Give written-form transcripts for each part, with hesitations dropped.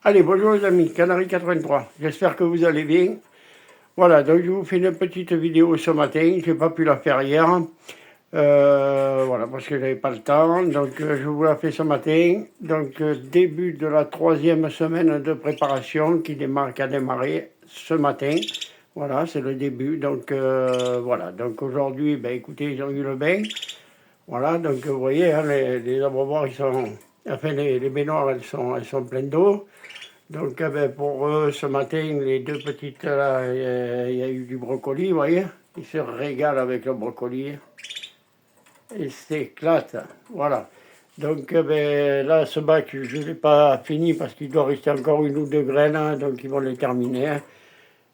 Allez, bonjour les amis, Canary 83. J'espère que vous allez bien. Voilà, donc je vous fais une petite vidéo ce matin. Je n'ai pas pu la faire hier. Voilà, parce que j'avais pas le temps. Donc je vous la fais ce matin. Donc début de la 3e semaine de préparation qui a démarré ce matin. Voilà, c'est le début. Donc voilà, donc aujourd'hui, ben, écoutez, ils ont eu le bain. Voilà, donc vous voyez, hein, les abreuvoirs, ils sont... Enfin, les baignoires, elles sont pleines d'eau. Donc ben, pour eux, ce matin, les deux petites, là, il y a eu du brocoli, vous voyez. Ils se régalent avec le brocoli. Ils s'éclatent, voilà. Donc ben, là, ce bac, je ne l'ai pas fini parce qu'il doit rester encore une ou deux graines, hein, donc ils vont les terminer. Hein.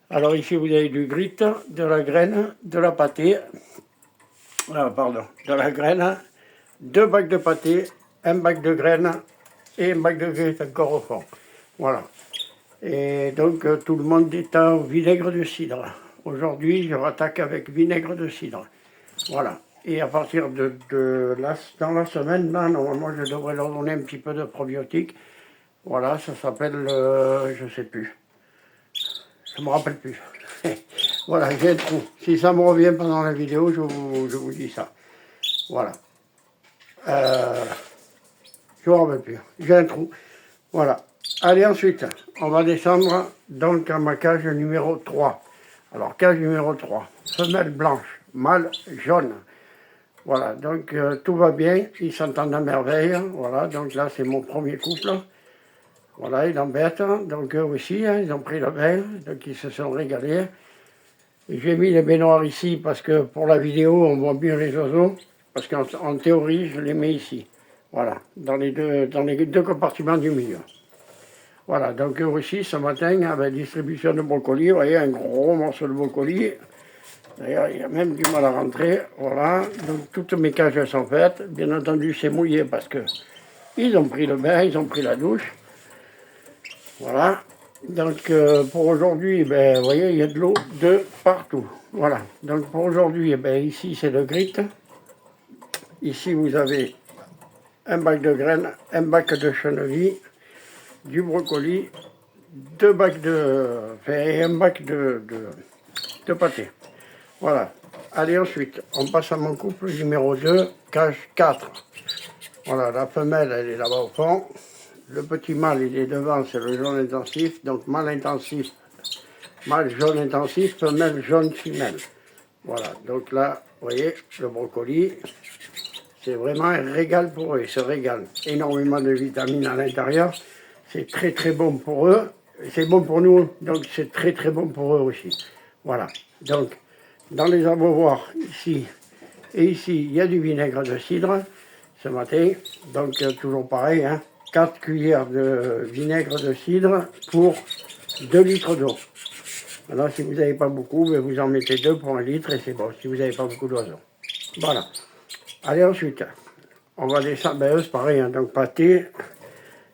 Alors ici, vous avez du grit, de la graine, de la pâtée. Pardon, de la graine, deux bacs de pâté, un bac de graines et un bac de grit encore au fond. Voilà. Et donc tout le monde est en vinaigre de cidre. Aujourd'hui, je rattaque avec vinaigre de cidre. Voilà. Et à partir dans la semaine, là, normalement, je devrais leur donner un petit peu de probiotiques. Voilà, ça s'appelle, je sais plus. Je me rappelle plus. Voilà, j'ai un trou. Si ça me revient pendant la vidéo, je vous dis ça. Voilà. Je me rappelle plus. J'ai un trou. Voilà. Allez, ensuite, on va descendre donc à ma cage numéro 3. Alors, cage numéro 3, femelle blanche, mâle jaune. Voilà, donc tout va bien, ils s'entendent à merveille. Voilà, donc là, c'est mon premier couple. Voilà, ils embêtent. Donc eux aussi, hein, ils ont pris le bain, donc ils se sont régalés. J'ai mis les baignoires ici parce que pour la vidéo, on voit mieux les oiseaux. Parce qu'en théorie, je les mets ici. Voilà, dans les deux compartiments du milieu. Voilà, donc aussi ce matin, avec distribution de brocoli, vous voyez, un gros morceau de brocoli. D'ailleurs, il y a même du mal à rentrer. Voilà, donc toutes mes cages sont faites. Bien entendu, c'est mouillé parce que ils ont pris le bain, ils ont pris la douche. Voilà, donc pour aujourd'hui, ben, vous voyez, il y a de l'eau de partout. Voilà, donc pour aujourd'hui, ben, ici c'est le grit. Ici, vous avez un bac de graines, un bac de cheneville, du brocoli, deux bacs et un bac de pâté. Voilà. Allez, ensuite, on passe à mon couple numéro 2, cage 4. Voilà, la femelle, elle est là-bas au fond. Le petit mâle, il est devant, c'est le jaune intensif. Donc, mâle intensif, mâle jaune intensif, femelle jaune femelle. Voilà, donc là, vous voyez, le brocoli, c'est vraiment un régal pour eux. Ils se régalent. Énormément de vitamines à l'intérieur. C'est très très bon pour eux. C'est bon pour nous, donc c'est très très bon pour eux aussi. Voilà. Donc, dans les abreuvoirs, ici et ici, il y a du vinaigre de cidre ce matin. Donc, toujours pareil, hein, 4 cuillères de vinaigre de cidre pour 2 litres d'eau. Alors, si vous n'avez pas beaucoup, vous en mettez 2 pour 1 litre et c'est bon, si vous n'avez pas beaucoup d'oiseaux. Voilà. Allez, ensuite, on va descendre. Ben, c'est pareil, hein, donc pâté.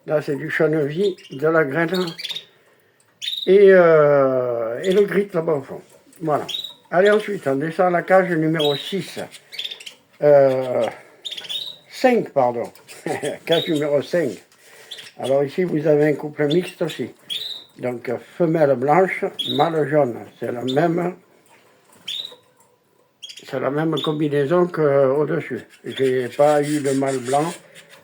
Là, c'est du cheneville, de la graine et le grit là-bas au fond. Voilà. Allez, ensuite, on descend à la cage numéro 6. 5, pardon. Cage numéro 5. Alors ici, vous avez un couple mixte aussi. Donc, femelle blanche, mâle jaune. C'est la même combinaison qu'au-dessus. J'ai pas eu de mâle blanc.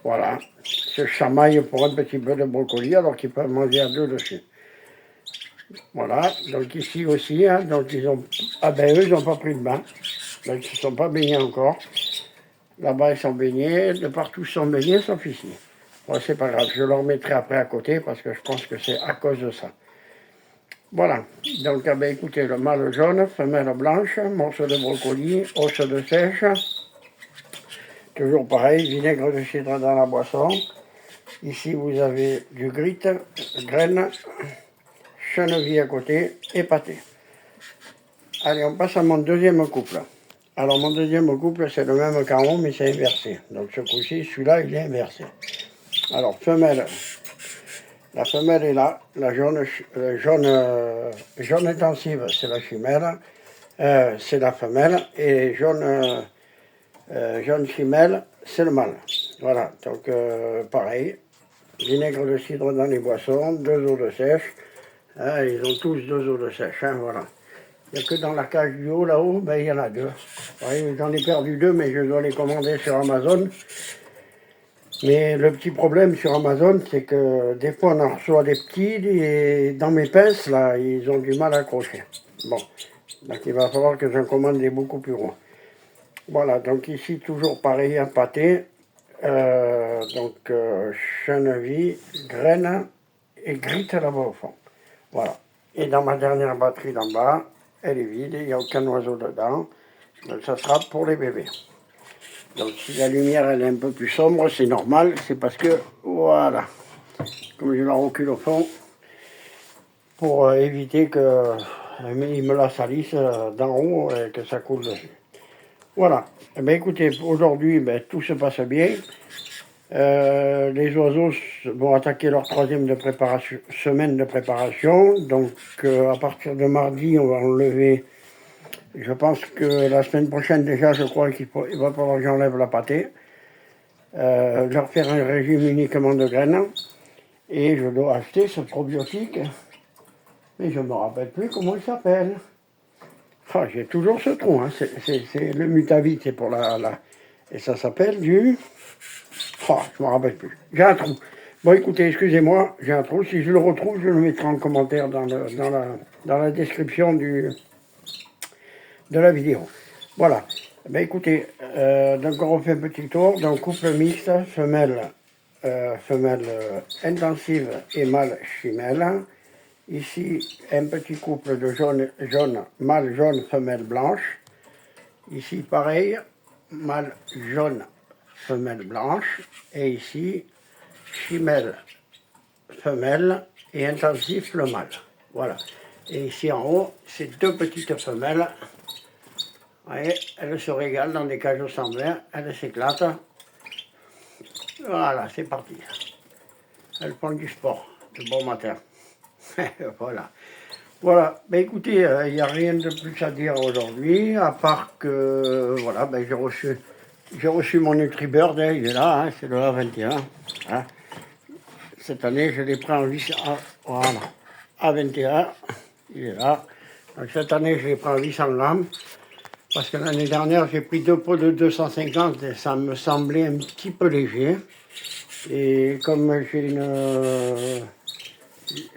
Voilà. Se chamaille pour un petit peu de brocoli, alors qu'ils peuvent manger à deux dessus. Voilà, donc ici aussi, hein, donc ils ont... Ah ben eux, ils n'ont pas pris de bain. Donc ils ne sont pas baignés encore. Là-bas, ils sont baignés. De partout, ils sont baignés, sauf ici. Bon, c'est pas grave, je leur mettrai après à côté parce que je pense que c'est à cause de ça. Voilà, donc ah ben, écoutez, le mâle jaune, femelle blanche, morceau de brocoli, os de sèche. Toujours pareil, vinaigre de cidre dans la boisson. Ici, vous avez du grit, graines, cheneville à côté et pâté. Allez, on passe à mon deuxième couple. Alors, mon deuxième couple, c'est le même qu'en haut, mais c'est inversé. Donc, ce coup-ci, celui-là, il est inversé. Alors, femelle. La femelle est là. La jaune intensive, c'est la femelle. C'est la femelle. Et jaune femelle, c'est le mâle. Voilà, donc pareil. Vinaigre de cidre dans les boissons, 2 eaux de sèche. Hein, ils ont tous 2 eaux de sèche, hein, voilà. Il n'y a que dans la cage du haut, là-haut, ben, il y en a 2. Ouais, j'en ai perdu 2, mais je dois les commander sur Amazon. Mais le petit problème sur Amazon, c'est que des fois on en reçoit des petits et dans mes pinces, là, ils ont du mal à accrocher. Bon, donc il va falloir que j'en commande des beaucoup plus gros. Voilà, donc ici toujours pareil, un pâté. Chenevis, graines et gritte là-bas au fond. Voilà. Et dans ma dernière batterie d'en bas, elle est vide, il n'y a aucun oiseau dedans. Donc ça sera pour les bébés. Donc si la lumière elle est un peu plus sombre, c'est normal, c'est parce que, voilà, comme je la recule au fond, pour éviter qu'il me la salisse d'en haut et que ça coule dessus. Voilà. Eh bien, écoutez, aujourd'hui, tout se passe bien. Les oiseaux vont attaquer leur troisième semaine de préparation. Donc à partir de mardi, on va enlever. Je pense que la semaine prochaine déjà, je crois qu'il va falloir que j'enlève la pâtée. Leur faire un régime uniquement de graines. Et je dois acheter ce probiotique. Mais je ne me rappelle plus comment il s'appelle. Enfin, j'ai toujours ce trou. Hein. C'est le Mutavit, c'est pour la... Et ça s'appelle du... Oh, je ne me rappelle plus. J'ai un trou. Bon, écoutez, excusez-moi, j'ai un trou. Si je le retrouve, je le mettrai en commentaire dans la description de la vidéo. Voilà. Ben, écoutez, donc on refait un petit tour. Donc, couple mixte, femelle intensive et mâle chimelle. Ici, un petit couple de jaune, mâle jaune, femelle blanche. Ici, pareil, mâle jaune, femelle blanche. Et ici, chimelle, femelle et intensif, le mâle. Voilà. Et ici en haut, c'est 2 petites femelles. Vous voyez, elles se régalent dans des cages sans verre, elles s'éclatent. Voilà, c'est parti. Elles font du sport, de bon matin. Voilà. Voilà, ben écoutez, il n'y a rien de plus à dire aujourd'hui, à part que, voilà, j'ai reçu mon NutriBird, hein, il est là, hein, c'est le A21. Hein. Cette année, je l'ai pris en vis voilà, A21, il est là. Donc cette année, je l'ai pris en vis en lame, parce que l'année dernière, j'ai pris 2 pots de 250 et ça me semblait un petit peu léger. Et comme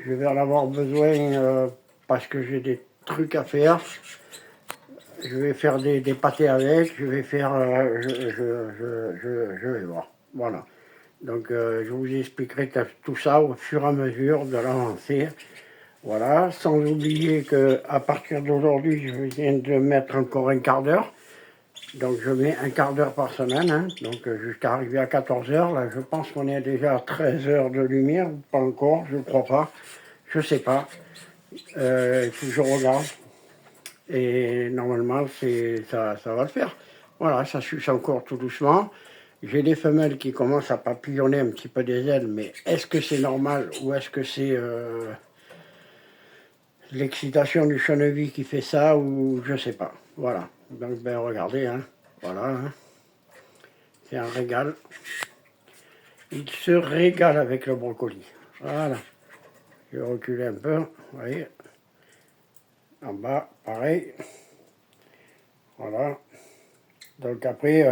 je vais en avoir besoin parce que j'ai des trucs à faire. Je vais faire des pâtés avec, je vais faire, je vais voir. Voilà. Donc je vous expliquerai tout ça au fur et à mesure de l'avancée. Voilà, sans oublier qu'à partir d'aujourd'hui, je viens de mettre encore un quart d'heure. Donc je mets un quart d'heure par semaine, hein. Donc jusqu'à arriver à 14 heures. Là, je pense qu'on est déjà à 13 heures de lumière, ou pas encore, je ne crois pas. Je sais pas. Il faut que je regarde. Et normalement, ça va le faire. Voilà, ça suce encore tout doucement. J'ai des femelles qui commencent à papillonner un petit peu des ailes, mais est-ce que c'est normal ou est-ce que c'est l'excitation du chenevis qui fait ça ou je sais pas. Voilà. Donc, ben regardez, hein. Voilà. Hein. C'est un régal. Il se régale avec le brocoli. Voilà. Je vais reculer un peu. Vous voyez. En bas, pareil. Voilà. Donc après,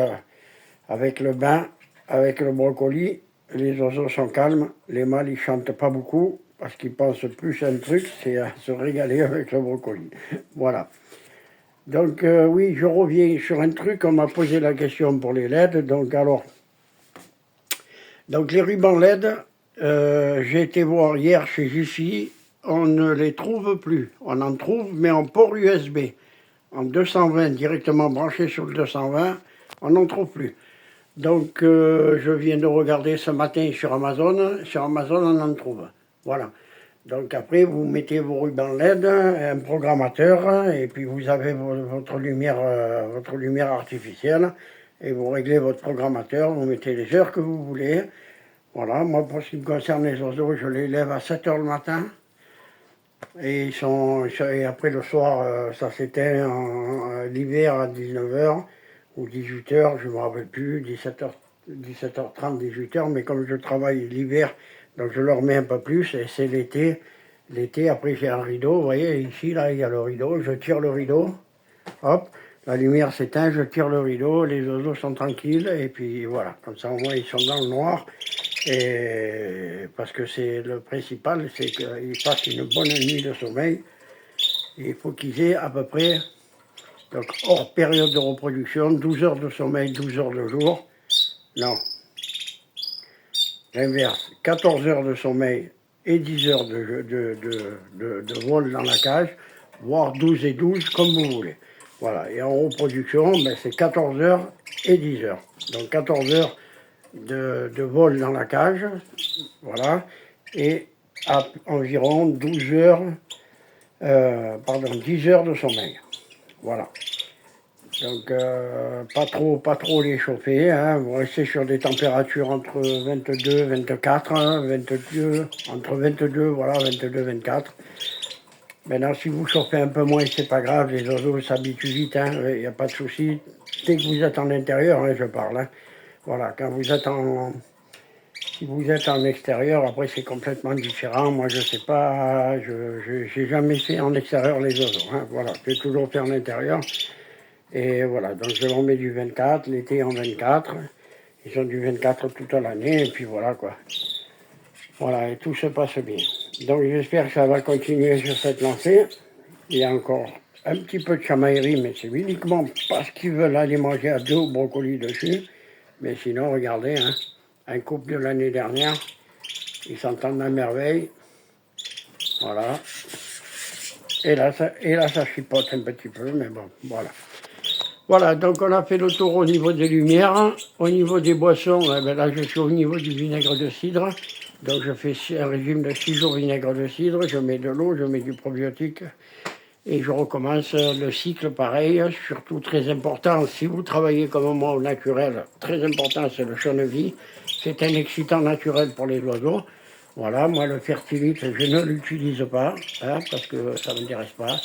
avec le bain, avec le brocoli, les oiseaux sont calmes. Les mâles, ils chantent pas beaucoup parce qu'ils pensent plus à un truc, c'est à se régaler avec le brocoli. Voilà. Donc oui, je reviens sur un truc. On m'a posé la question pour les LED. Donc les rubans LED, j'ai été voir hier chez Jiffy. On ne les trouve plus. On en trouve, mais en port USB. En 220, directement branché sur le 220, on n'en trouve plus. Donc, je viens de regarder ce matin sur Amazon. Sur Amazon, on en trouve. Voilà. Donc, après, vous mettez vos rubans LED, un programmateur, et puis vous avez votre lumière artificielle, et vous réglez votre programmateur, vous mettez les heures que vous voulez. Voilà. Moi, pour ce qui me concerne les oiseaux, je les lève à 7 h le matin. Et, et après, le soir, ça s'éteint l'hiver à 19 h ou 18 h, je ne me rappelle plus, 17h30, 18 h, mais comme je travaille l'hiver Donc je le remets un peu plus et c'est l'été. L'été, après j'ai un rideau, vous voyez, ici, là, il y a le rideau. Je tire le rideau, hop, la lumière s'éteint, je tire le rideau, les oiseaux sont tranquilles et puis voilà. Comme ça, au moins, ils sont dans le noir. Et parce que c'est le principal, c'est qu'ils passent une bonne nuit de sommeil. Il faut qu'ils aient à peu près, donc hors période de reproduction, 12 heures de sommeil, 12 heures de jour. Non, l'inverse, 14 heures de sommeil et 10 heures de vol dans la cage, voire 12 et 12, comme vous voulez. Voilà, et en reproduction, ben, c'est 14 heures et 10 heures. Donc 14 heures de vol dans la cage, voilà, et à environ 12 heures, 10 heures de sommeil. Voilà. Donc, pas trop les chauffer, hein. Vous restez sur des températures entre 22, 24, hein, 22, entre 22, voilà, 22, 24. Maintenant, si vous chauffez un peu moins, c'est pas grave, les oiseaux s'habituent vite, hein, il n'y a pas de souci. Dès que vous êtes en intérieur, hein, je parle, hein. Voilà, quand vous êtes si vous êtes en extérieur, après c'est complètement différent. Moi, je sais pas, je n'ai jamais fait en extérieur les oiseaux, hein. Voilà, j'ai toujours fait en intérieur. Et voilà, donc je leur mets du 24, l'été en 24. Ils ont du 24 toute l'année, et puis voilà quoi. Voilà, et tout se passe bien. Donc j'espère que ça va continuer sur cette lancée. Il y a encore un petit peu de chamaillerie, mais c'est uniquement parce qu'ils veulent aller manger à 2 brocolis dessus. Mais sinon, regardez, hein, un couple de l'année dernière, ils s'entendent à merveille. Voilà. Et là, ça chipote un petit peu, mais bon, voilà. Voilà, donc on a fait le tour au niveau des lumières. Au niveau des boissons, eh ben là je suis au niveau du vinaigre de cidre. Donc je fais un régime de 6 jours vinaigre de cidre, je mets de l'eau, je mets du probiotique et je recommence le cycle pareil. Surtout très important, si vous travaillez comme moi au naturel, très important c'est le chènevis. C'est un excitant naturel pour les oiseaux. Voilà, moi le fertilite, je ne l'utilise pas, hein, parce que ça ne m'intéresse pas.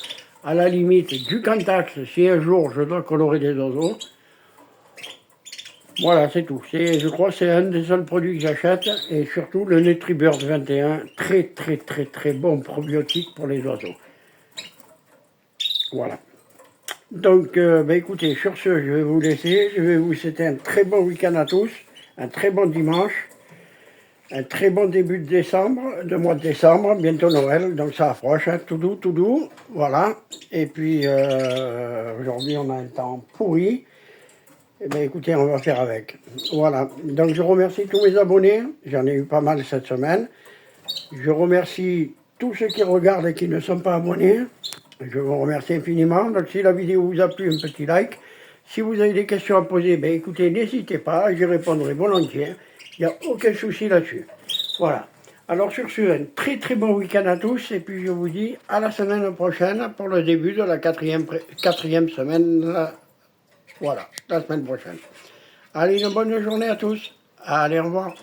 À la limite, du Cantax, si un jour je dois colorer des oiseaux. Voilà, c'est tout. Je crois que c'est un des seuls produits que j'achète. Et surtout le NutriBurst 21, très bon probiotique pour les oiseaux. Voilà. Donc, écoutez, sur ce, je vais vous laisser. Je vais vous souhaiter un très bon week-end à tous, un très bon dimanche. Un très bon début de décembre, de mois de décembre, bientôt Noël, donc ça approche, hein, tout doux, voilà. Et puis aujourd'hui on a un temps pourri, eh bien écoutez, on va faire avec. Voilà, donc je remercie tous mes abonnés, j'en ai eu pas mal cette semaine. Je remercie tous ceux qui regardent et qui ne sont pas abonnés, je vous remercie infiniment. Donc si la vidéo vous a plu, un petit like. Si vous avez des questions à poser, ben écoutez, n'hésitez pas, j'y répondrai volontiers. Il n'y a aucun souci là-dessus. Voilà. Alors sur ce, un très bon week-end à tous. Et puis je vous dis à la semaine prochaine pour le début de la quatrième semaine. Voilà, la semaine prochaine. Allez, une bonne journée à tous. Allez, au revoir.